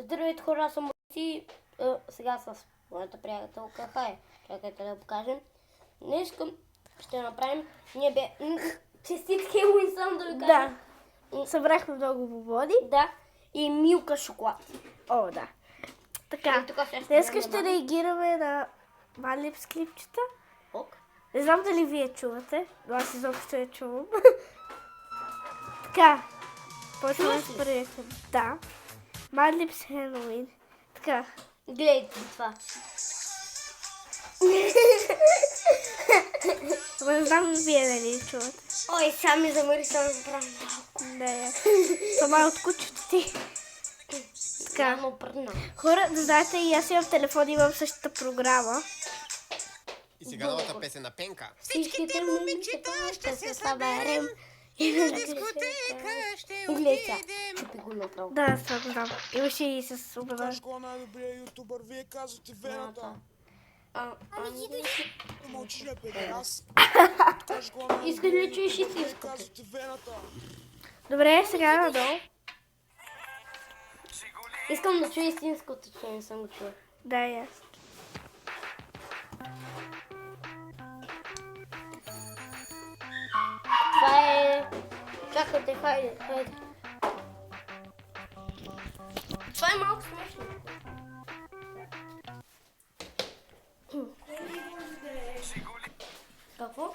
Здравейте хора, аз съм Моти. Сега с моята приятелка Хай. Чакайте да покажем. Днес ще направим... Честит Хелуин, само да ви кажа. Да. Събрахме много бобони. Да. И Милка шоколад. О, да. Така, днес ще реагираме на Манлипс клипчета. Ок. Не знам дали вие чувате, но аз изобщо я чувам. Така, почваме с първият. Да. Манлипс Хелуин. Така. Гледайте това. Не знам вие дали чувате. Ой, сами замъри, само забравя малко. Не. Това е от кучето ти. Така. Много пръдна. Хора, да знаете, и аз имам в телефон, имам същата програма. И сега новата песен на Пенка. Всичките момичета ще се съберем. И на дискотека ще Гледайте, отидем. чупи го направо. Да, това го знам. Имаше и с обрана. Ташко най-добрият ютубър, вие казвате Вената. Мълчи, бе, педерас. Искаш ли чуеш Вие истинското? казвате Вената. Добре, сега надолу. Искам да чуя истинското, че не съм го чула. Да, и аз. Това е... Чакайте, хайде. Това е малко смешно. Какво?